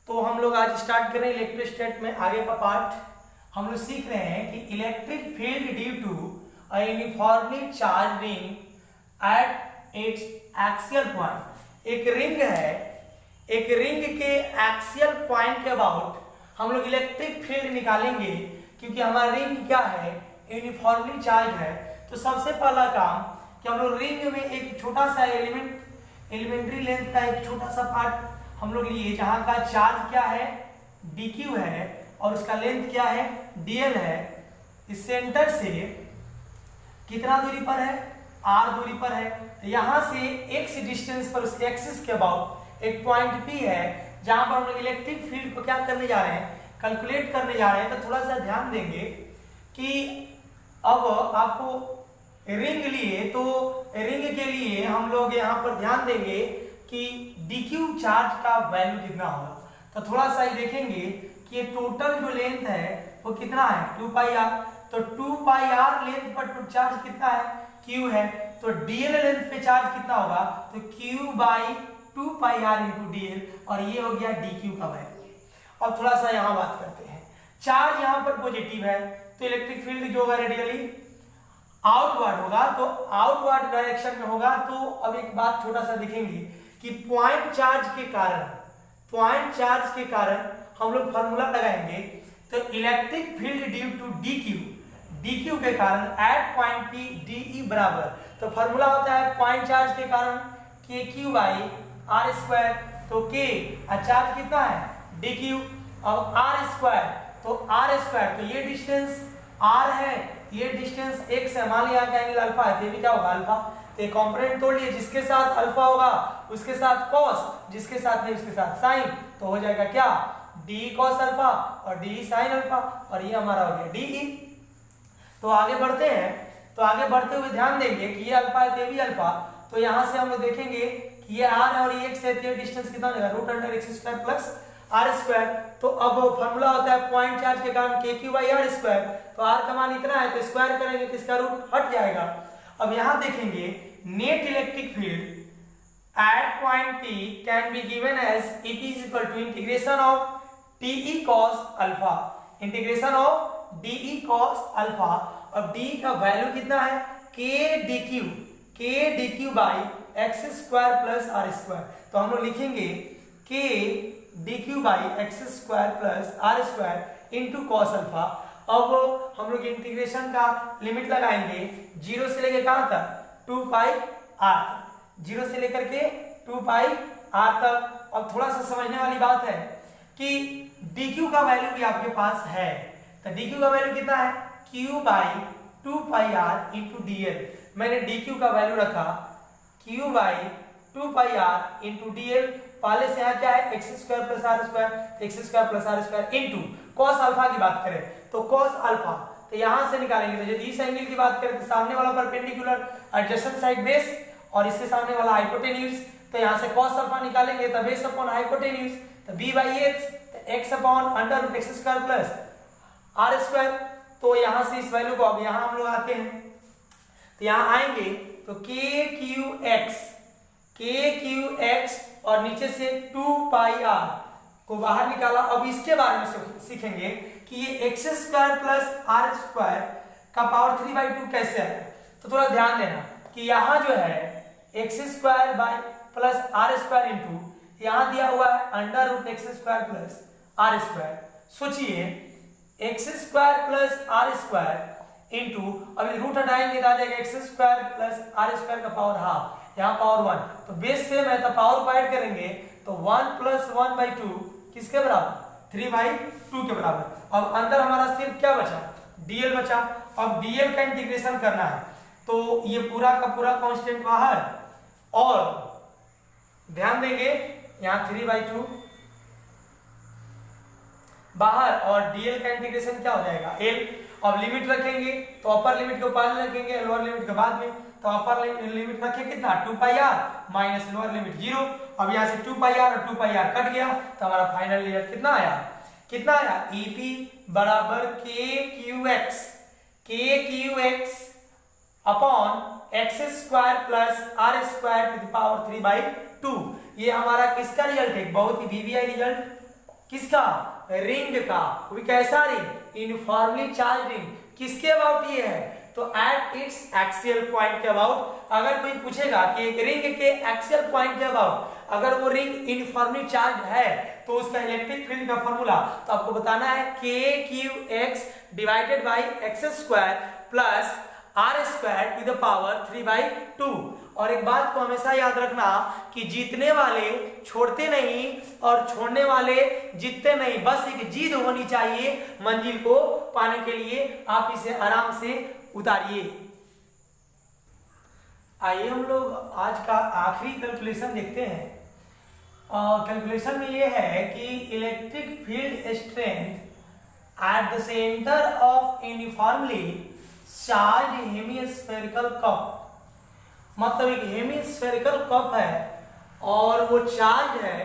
तो हम लोग आज स्टार्ट करें इलेक्ट्रोस्टैट में आगे का पार्ट। हम लोग सीख रहे हैं कि electric field due to a uniformly charge ring at its axial point. एक रिंग है, एक रिंग के एक्सियल पॉइंट के अबाउट हम लोग इलेक्ट्रिक फील्ड निकालेंगे, क्योंकि हमारा रिंग क्या है, यूनिफॉर्मली चार्ज है। तो सबसे पहला काम कि हम लोग रिंग में एक छोटा सा एलिमेंट्री लेंथ का एक छोटा सा पार्ट हम लोग लिए, जहां का चार्ज क्या है, dq है, और उसका लेंथ क्या है, dl है। इस सेंटर से कितना दूरी पर है, r दूरी पर है। तो यहां से x डिस्टेंस पर उसके एक्सिस के अबाउट एक पॉइंट P है, जहां पर हम लोग इलेक्ट्रिक फील्ड को क्या करने जा रहे हैं, कैलकुलेट करने जा रहे हैं। तो थोड़ा सा ध्यान देंगे कि अब आपको रिंग लिए, तो रिंग के लिए हम लोग यहाँ पर ध्यान देंगे कि dq चार्ज का वैल्यू कितना होगा। तो थोड़ा सा ही देखेंगे कि ये टोटल जो लेंथ है वो कितना है, 2πr। तो 2πr लेंथ पर चार्ज कितना है, q है। तो dl लेंथ पे चार्ज कितना होगा, तो q by 2πr into dl, और ये हो गया dq का वैल्यू। अब थोड़ा सा यहाँ बात करते हैं। चार्ज यहाँ पर पॉजिटिव है, तो इलेक्ट्रिक फील्ड जो होगा रेडियली आउटवर्ड होगा, तो आउटवर्ड डायरेक्शन में होगा। तो अब एक बात छोटा सा देखेंगे कि पॉइंट चार्ज के कारण हम लोग फार्मूला लगाएंगे। तो electric field due to dq के कारण एट पॉइंट P dE बराबर, तो फार्मूला होता है पॉइंट चार्ज के कारण kq बाई r स्क्वायर। तो k चार्ज कितना है, dq, और r स्क्वायर, तो r स्क्वायर, तो ये डिस्टेंस r है, ये डिस्टेंस x है। मान लिया का एंगल अल्फा है, तो ये भी क्या होगा, अल्फा। तो कंपोनेंट तोड़ लिए, जिसके साथ अल्फा होगा उसके साथ कॉस, जिसके साथ नहीं उसके साथ साइन। तो हो जाएगा क्या, डी कॉस अल्फा और डी साइन अल्फा, और ये हमारा हो गया डी। तो आगे बढ़ते हैं। तो आगे बढ़ते हुए ध्यान देंगे कि ये अल्फा है, तो ये भी अल्फा। तो यहां से हम लोग देखेंगे कि ये r है और ये x है, तो ये डिस्टेंस कितना हो जाएगा, root under x square plus r square. तो अब फॉर्मूला होता है पॉइंट चार्ज के कारण kq बाई r स्क्वायर। तो r का मान इतना है, तो स्क्वायर करेंगे तो इसका रूट हट जाएगा। अब यहां देखेंगे net electric field at point P can be given as it is equal to integration of dE cos alpha, integration of dE cos alpha। अब d का वैल्यू कितना है, k dq by x square plus r square. तो हम लोग लिखेंगे k dq by x square plus r square into cos alpha. अब हम लोग इंटीग्रेशन का लिमिट लगाएंगे 0 से लेकर कहां तक, 2πr तक, 0 से लेकर के 2πr तक। अब थोड़ा सा समझने वाली बात है कि dq का वैल्यू भी आपके पास है। तो dq का वैल्यू कितना है, q by 2πr into dl। मैंने dq का वैल्यू रखा q by 2πr into dl। पहले से यहाँ क्या है, X square plus R square, X square plus R square into cos alpha की बात करें तो कॉस अल्फा, तो यहां से निकालेंगे। तो यदि इस एंगल की बात करें तो सामने वाला परपेंडिकुलर एडजेसेंट साइड बेस, और इससे सामने वाला हाइपोटेन्यूज। तो यहां से कॉस अल्फा निकालेंगे तो बेस अपॉन हाइपोटेन्यूज, तो b बाई h, तो x upon under root x square plus r square. तो यहां से इस वैल्यू को अब यहां हम लोग आते हैं, तो यहां आएंगे तो kqx और नीचे से 2πr को बाहर निकाला। अब इसके बारे में सीखेंगे कि ये x square plus r square का पावर 3/2 कैसे है। तो थोड़ा ध्यान देना कि यहाँ जो है x square by plus r square into यहाँ दिया हुआ है under root x square plus r square. सोचिए x square plus r square into, अभी रूट हटाएंगे तो आ जाएगा x square plus r square का पावर हाफ, यहाँ पावर 1। तो बेस सेम है, तो पावर को ऐड करेंगे तो 1 प्लस 1/2 किसके बराबर, 3/2 के बराबर। अब अंदर हमारा सिर्फ क्या बचा, dl बचा। अब dl का इंटीग्रेशन करना है, तो ये पूरा का पूरा कांस्टेंट बाहर, और ध्यान देंगे यहाँ 3/2 बाहर, और dl का इंटीग्रेशन क्या हो जाएगा, l। अब लिमिट रखेंगे तो अपर लिमिट को पहले रखेंगे, लोअर लिमिट के बाद में। तो अपर लिमिट रखे कितना, 2πr माइनस लोअर लिमिट 0। अब यहाँ से 2πr और 2πr कट गया, तो हमारा फाइनल रिजल्ट कितना आया, EP बराबर kqx upon x square plus r square to the power 3/2। ये हमारा किसका रिजल्ट है, बहुत ही वीवीआई रिजल्ट, किसका? रिंग का। वो भी कैसा रिंग? Uniformly charge ring. किसके अबाउट ये है? तो एट इट्स एक्सियल पॉइंट के अबाउट। अगर कोई पूछेगा कि एक रिंग के एक्सियल पॉइंट के अबाउट अगर वो रिंग यूनिफॉर्मली चार्ज है तो उसका इलेक्ट्रिक फील्ड का फॉर्मूला तो आपको बताना है KQX divided by X square plus R square to the power 3/2। और एक बात को हमेशा याद रखना कि जीतने वाले छोड़ते नहीं और छोड़ने वाले जीतते नहीं। बस एक जीत होनी चाहिए मंजिल को पाने के लिए। आप इसे आराम से उतारिए। आइए हम लोग आज का आखिरी कैलकुलेशन देखते हैं। कैलकुलेशन में ये है कि electric field strength at the centre of uniformly charge hemispherical cup. मतलब एक हेमिस्फेरिकल कप है और वो चार्ज है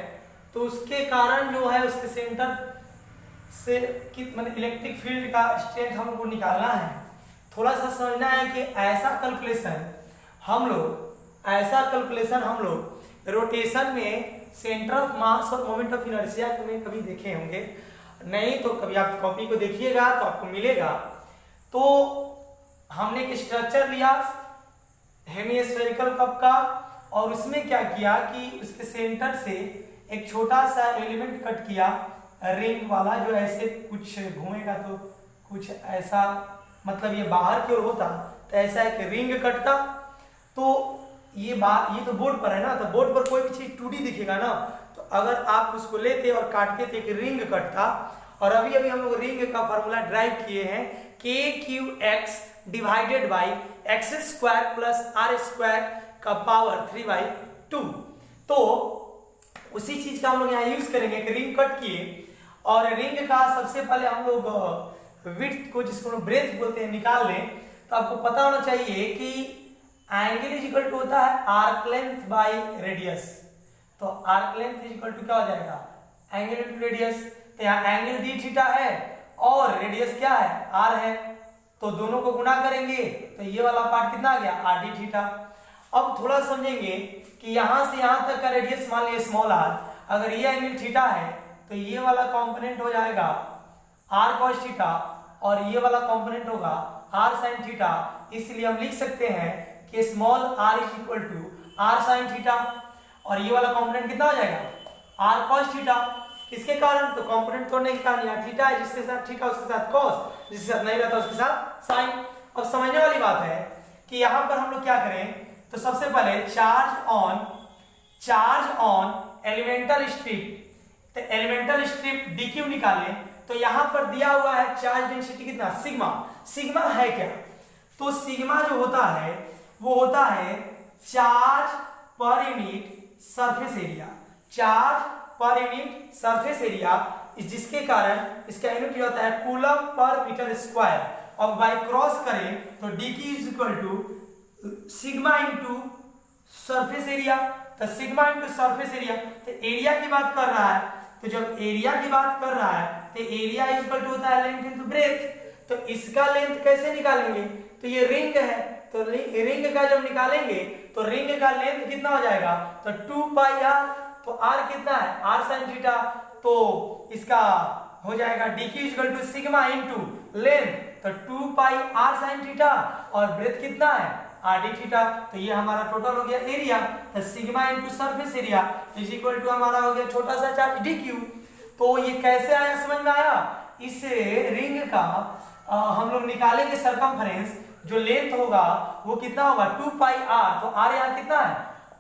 तो उसके कारण जो है उसके सेंटर से मतलब इलेक्ट्रिक फील्ड का स्ट्रेंथ हमको निकालना है। थोड़ा सा समझना है कि ऐसा कैलकुलेशन हम लोग रोटेशन में सेंटर ऑफ मास और मोमेंट ऑफ इनर्शिया में कभी देखे होंगे नहीं, तो कभी आप कॉपी को देखिएगा तो आपको मिलेगा। तो हमने एक स्ट्रक्चर लिया हेमिस्फेरिकल कप का और उसमें क्या किया कि उसके सेंटर से एक छोटा सा एलिमेंट कट किया रिंग वाला, जो ऐसे कुछ घूमेगा तो कुछ ऐसा, मतलब ये बाहर की ओर होता तो ऐसा एक रिंग कटता। तो ये तो बोर्ड पर है ना, तो बोर्ड पर कोई भी चीज 2D दिखेगा ना, तो अगर आप उसको लेते और काटते तो एक रिंग कटता। और अभी हम लोग रिंग का फॉर्मूला ड्राइव किए हैं KQX divided by X square plus R square का पावर 3/2। तो उसी चीज का हम लोग यहाँ यूज करेंगे कि रिंग कट किए और रिंग का सबसे पहले हम लोग विड्थ को, जिसको ब्रेथ बोलते हैं, निकाल लें। तो आपको पता होना चाहिए कि एंगल इज इक्वल टू होता है आर्क लेंथ बाई रेडियस। तो arc length is equal to क्या हो जाएगा? Angle into radius. तो यहाँ एंगल डी थीटा है और रेडियस क्या है? आर है। तो दोनों को गुणा करेंगे तो ये वाला पार्ट कितना आ गया? R D theta. अब थोड़ा समझेंगे कि यहां से यहां तक का रेडियस मान लिया स्मॉल आर, अगर ये एंगल थीटा है तो ये वाला कंपोनेंट हो जाएगा आर कॉस थीटा और ये वाला कंपोनेंट होगा आर साइन थीटा। इसलिए हम लिख सकते हैं कि small R is equal to R sine theta और ये वाला कंपोनेंट कितना हो जाएगा? R cos theta. किसके कारण? तो कंपोनेंट तोड़ने के कारण। यहाँ थीटा है जिसके साथ थीटा उसके साथ कॉस, जिसके साथ नहीं रहता उसके साथ साइन। अब समझने वाली बात है कि यहाँ पर हम लोग क्या करें, तो सबसे पहले चार्ज ऑन एलिमेंटल स्ट्रिप, तो एलिमेंटल स्ट्रिप dq निकालें। तो यहाँ पर दिया हुआ है चार्ज डेंसिटी कितना? सिग्मा। सिग्मा है क्या? तो सिग्मा जो होता है वो होता है चार्ज पर यूनिट सरफेस एरिया। चार्ज पर यूनिट सरफेस एरिया, जिसके कारण इसका यूनिट होता है कूलम पर मीटर स्क्वायर। और बाय क्रॉस करें तो dq is equal to sigma into surface area. तो सिग्मा इंटू सरफेस एरिया, तो एरिया की बात कर रहा है, तो जब एरिया की बात कर रहा है तो एरिया इज इक्वल टू होता है लेंथ इंटू ब्रेथ। तो इसका लेंथ कैसे निकालेंगे? तो ये रिंग है, तो रिंग का जब निकालेंगे तो रिंग का लेंथ कितना हो जाएगा? तो 2πr। तो r कितना है? r sin theta. तो इसका हो जाएगा dq equal to sigma into length, तो 2πr sin थीटा और ब्रेथ कितना है? r d theta. तो ये हमारा टोटल हो गया एरिया, तो sigma into surface area is equal to हमारा हो गया छोटा सा चार्ज dq। तो ये कैसे आया, समझ में आया? इस रिंग का हम लोग निकालेंगे सरकमफ्रेंस, जो लेंथ होगा वो कितना होगा? 2πr। तो r यहाँ कितना है?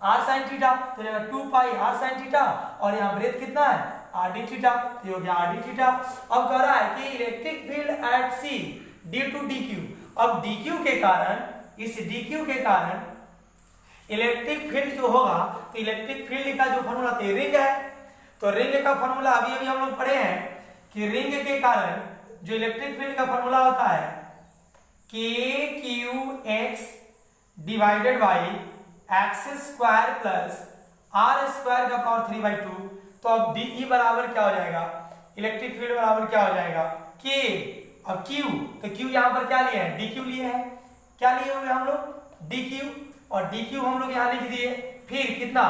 r sin थीटा, तो यहाँ 2πr sin थीटा और यहाँ ब्रेथ कितना है? r d theta. तो ये हो गया r d थीटा। अब कह रहा है कि electric field at C due to dq। अब dq के कारण, इस dq के कारण इलेक्ट्रिक फील्ड जो होगा, तो इलेक्ट्रिक फील्ड का जो फॉर्मूला तो रिंग है, तो रिंग का फॉर्मूला अभी हम लोग पढ़े हैं कि रिंग के कारण जो इलेक्ट्रिक फील्ड का फॉर्मूला होता है KQX divided by X square plus R square का पावर 3/2। तो अब DE बराबर क्या हो जाएगा? इलेक्ट्रिक फील्ड बराबर क्या हो जाएगा? K। अब Q, तो Q यहाँ पर क्या लिए हैं? DQ लिए हैं। क्या लिए होंगे हम लोग? DQ, और DQ हम लोग यहाँ लिख दिए। फिर कितना?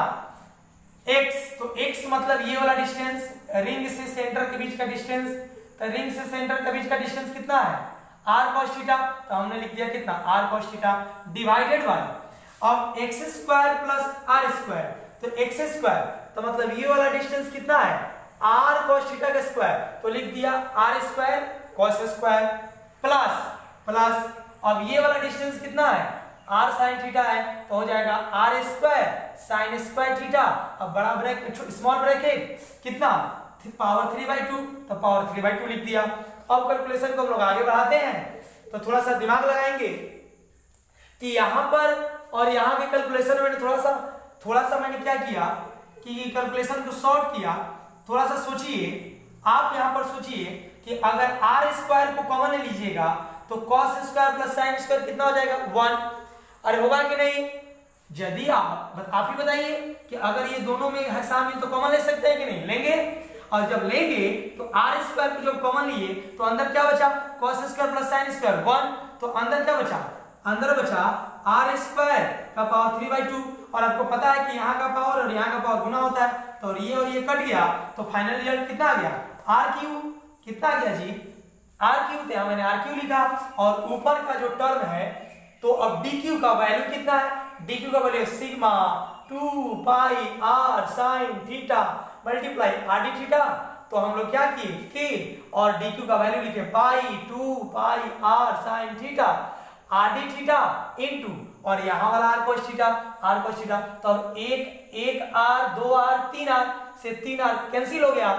x, तो x मतलब ये वाला डिस्टेंस, रिंग से सेंटर के बीच का डिस्टेंस, तो रिंग से सेंटर के बीच का डिस्टेंस कितना है r cos थीटा, तो हमने लिख दिया कितना r cos theta divided by, अब x square plus r square, तो x स्क्वायर तो मतलब ये वाला डिस्टेंस कितना है r cos थीटा का स्क्वायर, तो लिख दिया r square cos square plus plus, अब ये वाला डिस्टेंस कितना है r sin थीटा है, तो हो जाएगा r square sin square theta, अब बड़ा ब्रैकेट स्मॉल ब्रैकेट कितना पावर 3/2, तो पावर 3/2 लिख दिया। अब कैलकुलेशन को हम लोग आगे बढ़ाते हैं, तो थोड़ा सा दिमाग लगाएंगे कि यहाँ पर और यहाँ के कैलकुलेशन में थोड़ा सा मैंने क्या किया कि कैलकुलेशन को शॉर्ट किया। थोड़ा सा सोचिए, आप यहाँ पर सोचिए कि अगर r स्क्वायर को कॉमन ले लीजिएगा तो cos square plus sin square कितना हो जाएगा 1। अरे होगा कि नहीं, यदि आप ही बताइए कि अगर ये दोनों में है शामिल तो कॉमन ले सकते हैं कि नहीं, लेंगे, और जब लेंगे तो r स्क्वायर को जब कॉमन लिए तो अंदर क्या बचा cos square plus sin square 1, तो अंदर क्या बचा, अंदर बचा r स्क्वायर का पावर 3/2, और आपको पता है कि यहाँ का पावर और यहाँ का पावर गुना होता है, तो ये कट गया, तो फाइनल रिजल्ट कितना आ गया r3, कितना आ गया जी r3, यहाँ मैंने r3 लिखा, और ऊपर का जो टर्म है तो अब dq का वैल्यू कितना है, dq का वैल्यू सिग्मा 2 पाई r sin theta multiply r d theta, तो हम लोग क्या किए के और dq का वैल्यू लिखे पाई 2 पाई r sin theta r d theta into, और यहाँ वाला r cos थीटा, तो अब एक r 2r 3r से 3r कैंसिल हो गया।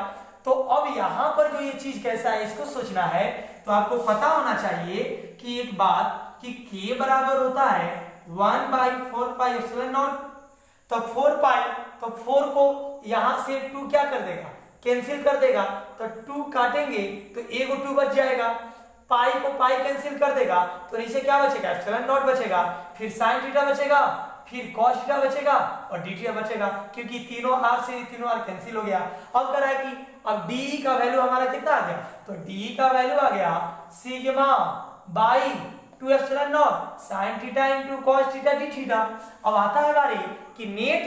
तो अब यहाँ पर जो ये चीज कैसा है इसको सोचना है, तो आपको पता होना चाहिए कि एक बात कि k बराबर होता है 1/4 पाई एप्सिलॉन नॉट, तो 4 पाई, तो 4 को यहां से 2 क्या कर देगा कैंसिल कर देगा, तो 2 काटेंगे तो एक 2 बच जाएगा, पाई को पाई कैंसिल कर देगा तो नीचे क्या बचेगा एप्सिलॉन नॉट बचेगा, फिर sin थीटा बचेगा, फिर cos थीटा बचेगा और d थीटा बचेगा, क्योंकि तीनों r से तीनों r कैंसिल हो गया। अब कह रहा है कि अब d का वैल्यू हमारा कितना आ गया, तो d का वैल्यू आ गया sigma by 2 epsilon not sin theta into cos theta d theta. अब आता है बारी कि net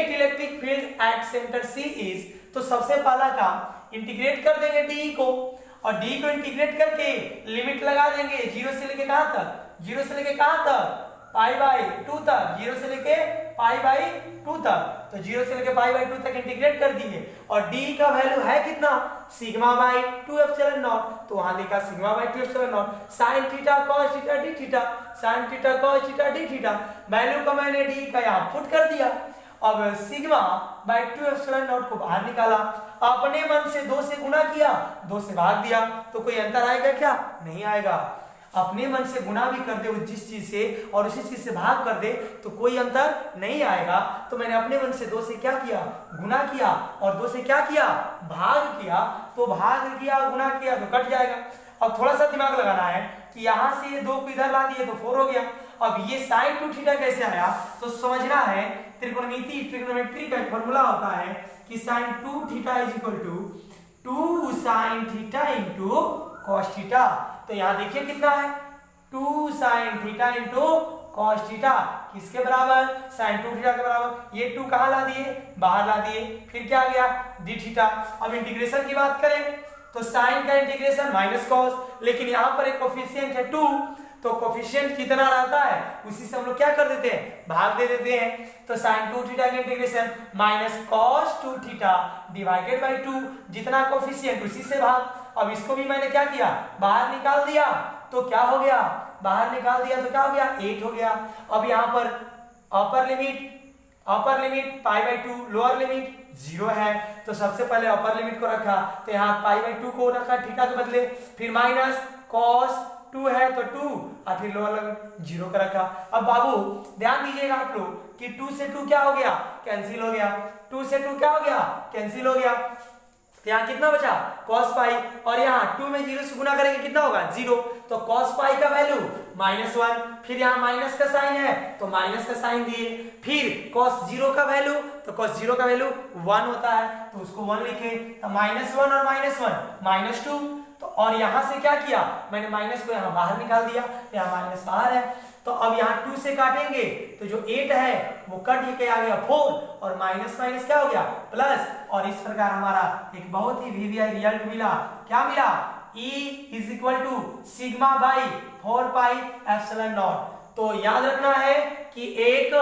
electric field at centre C is, तो सबसे पहला काम इंटीग्रेट कर देंगे d को, और d को इंटीग्रेट करके लिमिट लगा देंगे 0 से लेके कहां तक, 0 से लेके कहां तक π/2 तक, 0 से लेके π/2 तक, तो 0 से लेके π/2 तक इंटीग्रेट कर दिए, और d का वैल्यू है कितना सिग्मा बाई 2 एप्सिलॉन नॉट, तो वहां लिखा sigma by 2 epsilon not sin theta cos theta d theta, sin theta cos theta d theta, value को मैंने d का यहां पुट कर दिया। अब सिग्मा बाई 2 एप्सिलॉन नॉट को बाहर निकाला, अपने मन से 2 से गुना किया, 2 से भाग दिया, तो कोई अंतर आएगा क्या, नहीं आएगा। अपने मन से गुना भी कर दे जिस चीज से और उसी चीज से भाग कर दे तो कोई अंतर नहीं आएगा। तो मैंने अपने मन से 2 से क्या किया गुना किया, और 2 से क्या किया भाग किया, तो भाग किया गुना किया तो कट जाएगा। अब थोड़ा सा दिमाग लगाना है कि यहाँ से ये 2 को इधर ला दिए तो 4 हो गया। अब ये sin 2 थीटा कैसे आया, तो समझना है ट्रिग्नोमेट्री का फॉर्मूला होता है कि sin 2 theta is equal to 2 sin theta into cos theta. तो यहाँ देखिए कितना है 2 sin theta into cos theta, किसके बराबर sin 2 थीटा के बराबर। ये 2 कहाँ ला दिए बाहर ला दिए, फिर क्या आ गया d थीटा। अब इंटीग्रेशन की बात करें तो sin का इंटीग्रेशन माइनस cos, लेकिन यहाँ पर एक कोफिशिएंट है 2, तो कोफिशिएंट कितना रहता है उसी से हम लोग क्या कर देते हैं भाग दे देते हैं। तो sin 2 थीटा का integration minus cos 2 theta divided by 2, जितना कोफिशिएंट उसी से भाग। अब इसको भी मैंने क्या किया बाहर निकाल दिया, तो क्या हो गया बाहर निकाल दिया तो क्या हो गया 8 हो गया। अब यहाँ पर अपर लिमिट π/2, लोअर लिमिट 0 है, तो सबसे पहले अपर लिमिट को रखा, तो यहाँ π/2 को रखा थीटा के बदले, फिर माइनस cos 2 है तो 2, और फिर लोअर लिमिट 0 का रखा। अब बाबू ध्यान दीजिएगा आप लोग कि 2 से 2 क्या हो गया कैंसिल हो गया, 2 से 2 क्या हो गया कैंसिल हो गया, तो यहाँ कितना बचा cos पाई, और यहाँ 2 में 0 से गुना करेंगे कितना होगा 0, तो cos पाई का वैल्यू -1, फिर यहाँ माइनस का साइन है तो माइनस का साइन दिए, फिर cos 0 का वैल्यू, तो cos 0 का वैल्यू 1 होता है तो उसको 1 लिखे, तो -1 और -1 -2, तो और यहाँ से क्या किया मैंने माइनस को यहाँ बाहर निकाल दिया, तो यहाँ माइनस बाहर है, तो अब यहाँ 2 से काटेंगे तो जो 8 है वो कट के आ गया 4 और माइनस माइनस क्या हो गया प्लस, और इस प्रकार हमारा एक बहुत ही वीवीआई रिजल्ट मिला। क्या मिला? E is equal to sigma by 4 pi epsilon naught. तो याद रखना है कि एक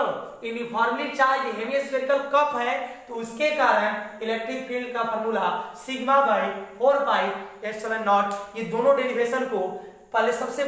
यूनिफॉर्मली चार्ज हेमिस्फेरिकल कप है तो उसके कारण इलेक्ट्रिक फील्ड का formula sigma by 4 pi epsilon not. ये दोनों डेरिवेशन को पहले सबसे